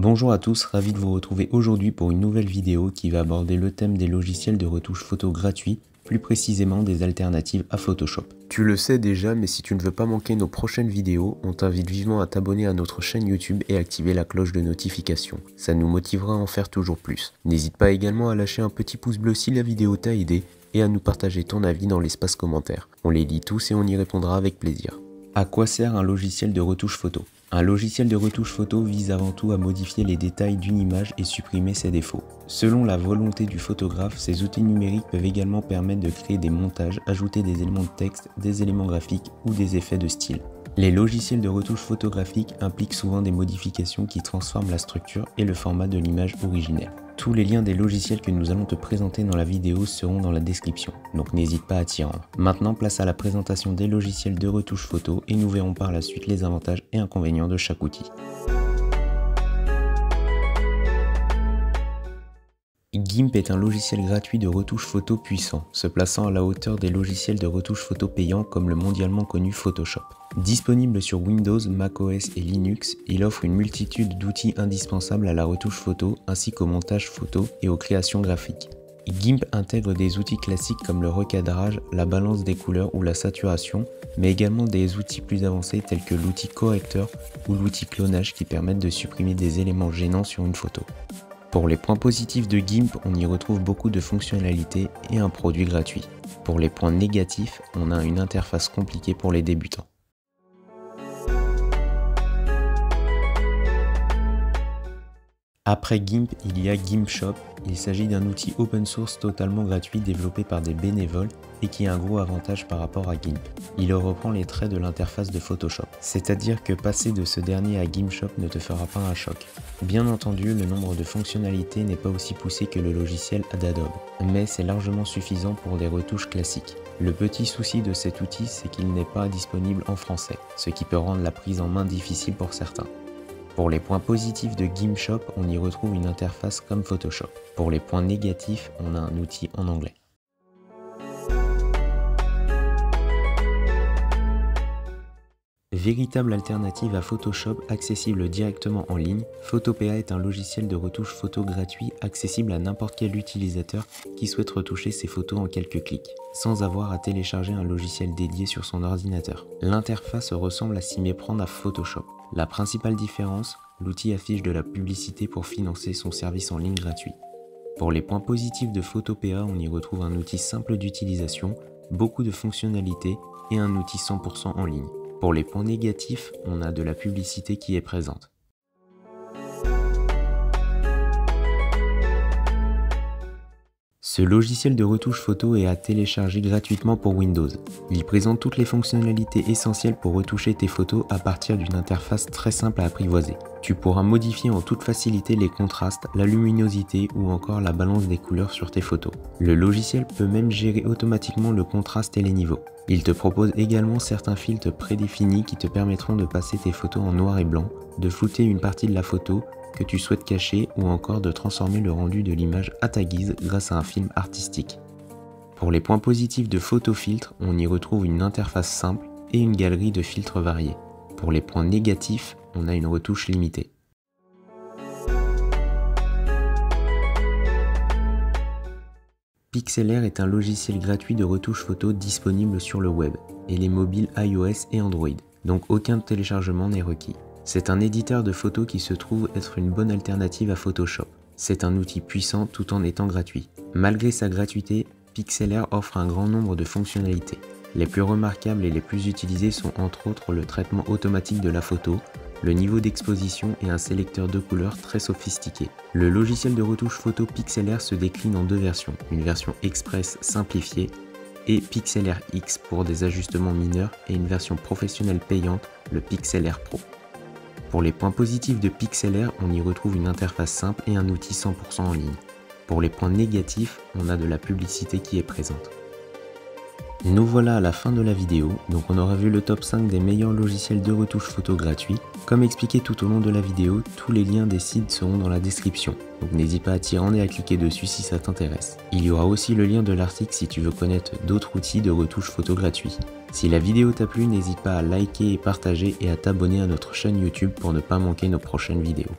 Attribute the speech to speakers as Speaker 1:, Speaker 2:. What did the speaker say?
Speaker 1: Bonjour à tous, ravi de vous retrouver aujourd'hui pour une nouvelle vidéo qui va aborder le thème des logiciels de retouche photo gratuits, plus précisément des alternatives à Photoshop. Tu le sais déjà, mais si tu ne veux pas manquer nos prochaines vidéos, on t'invite vivement à t'abonner à notre chaîne YouTube et activer la cloche de notification. Ça nous motivera à en faire toujours plus. N'hésite pas également à lâcher un petit pouce bleu si la vidéo t'a aidé et à nous partager ton avis dans l'espace commentaire. On les lit tous et on y répondra avec plaisir. À quoi sert un logiciel de retouche photo ? Un logiciel de retouche photo vise avant tout à modifier les détails d'une image et supprimer ses défauts. Selon la volonté du photographe, ces outils numériques peuvent également permettre de créer des montages, ajouter des éléments de texte, des éléments graphiques ou des effets de style. Les logiciels de retouche photographique impliquent souvent des modifications qui transforment la structure et le format de l'image originelle. Tous les liens des logiciels que nous allons te présenter dans la vidéo seront dans la description, donc n'hésite pas à t'y rendre. Maintenant, place à la présentation des logiciels de retouche photo et nous verrons par la suite les avantages et inconvénients de chaque outil. GIMP est un logiciel gratuit de retouche photo puissant, se plaçant à la hauteur des logiciels de retouche photo payants comme le mondialement connu Photoshop. Disponible sur Windows, macOS et Linux, il offre une multitude d'outils indispensables à la retouche photo ainsi qu'au montage photo et aux créations graphiques. GIMP intègre des outils classiques comme le recadrage, la balance des couleurs ou la saturation, mais également des outils plus avancés tels que l'outil correcteur ou l'outil clonage qui permettent de supprimer des éléments gênants sur une photo. Pour les points positifs de GIMP, on y retrouve beaucoup de fonctionnalités et un produit gratuit. Pour les points négatifs, on a une interface compliquée pour les débutants. Après GIMP, il y a GIMP Shop. Il s'agit d'un outil open source totalement gratuit développé par des bénévoles et qui a un gros avantage par rapport à GIMP. Il reprend les traits de l'interface de Photoshop. C'est-à-dire que passer de ce dernier à GIMP Shop ne te fera pas un choc. Bien entendu, le nombre de fonctionnalités n'est pas aussi poussé que le logiciel d'Adobe, mais c'est largement suffisant pour des retouches classiques. Le petit souci de cet outil, c'est qu'il n'est pas disponible en français, ce qui peut rendre la prise en main difficile pour certains. Pour les points positifs de GIMP Shop, on y retrouve une interface comme Photoshop. Pour les points négatifs, on a un outil en anglais. Véritable alternative à Photoshop accessible directement en ligne, Photopea est un logiciel de retouche photo gratuit accessible à n'importe quel utilisateur qui souhaite retoucher ses photos en quelques clics, sans avoir à télécharger un logiciel dédié sur son ordinateur. L'interface ressemble à s'y méprendre à Photoshop. La principale différence, l'outil affiche de la publicité pour financer son service en ligne gratuit. Pour les points positifs de Photopea, on y retrouve un outil simple d'utilisation, beaucoup de fonctionnalités et un outil 100% en ligne. Pour les points négatifs, on a de la publicité qui est présente. Ce logiciel de retouche photo est à télécharger gratuitement pour Windows. Il présente toutes les fonctionnalités essentielles pour retoucher tes photos à partir d'une interface très simple à apprivoiser. Tu pourras modifier en toute facilité les contrastes, la luminosité ou encore la balance des couleurs sur tes photos. Le logiciel peut même gérer automatiquement le contraste et les niveaux. Il te propose également certains filtres prédéfinis qui te permettront de passer tes photos en noir et blanc, de flouter une partie de la photo que tu souhaites cacher ou encore de transformer le rendu de l'image à ta guise grâce à un film artistique. Pour les points positifs de PhotoFiltre, on y retrouve une interface simple et une galerie de filtres variés. Pour les points négatifs, on a une retouche limitée. Pixlr est un logiciel gratuit de retouche photo disponible sur le web et les mobiles iOS et Android, donc aucun téléchargement n'est requis. C'est un éditeur de photos qui se trouve être une bonne alternative à Photoshop. C'est un outil puissant tout en étant gratuit. Malgré sa gratuité, Pixlr offre un grand nombre de fonctionnalités. Les plus remarquables et les plus utilisées sont entre autres le traitement automatique de la photo, le niveau d'exposition et un sélecteur de couleurs très sophistiqué. Le logiciel de retouche photo Pixlr se décline en deux versions, une version Express simplifiée et Pixlr X pour des ajustements mineurs et une version professionnelle payante, le Pixlr Pro. Pour les points positifs de Pixlr, on y retrouve une interface simple et un outil 100% en ligne. Pour les points négatifs, on a de la publicité qui est présente. Nous voilà à la fin de la vidéo, donc on aura vu le top 5 des meilleurs logiciels de retouche photo gratuits. Comme expliqué tout au long de la vidéo, tous les liens des sites seront dans la description, donc n'hésite pas à t'y rendre et à cliquer dessus si ça t'intéresse. Il y aura aussi le lien de l'article si tu veux connaître d'autres outils de retouche photo gratuits. Si la vidéo t'a plu, n'hésite pas à liker et partager et à t'abonner à notre chaîne YouTube pour ne pas manquer nos prochaines vidéos.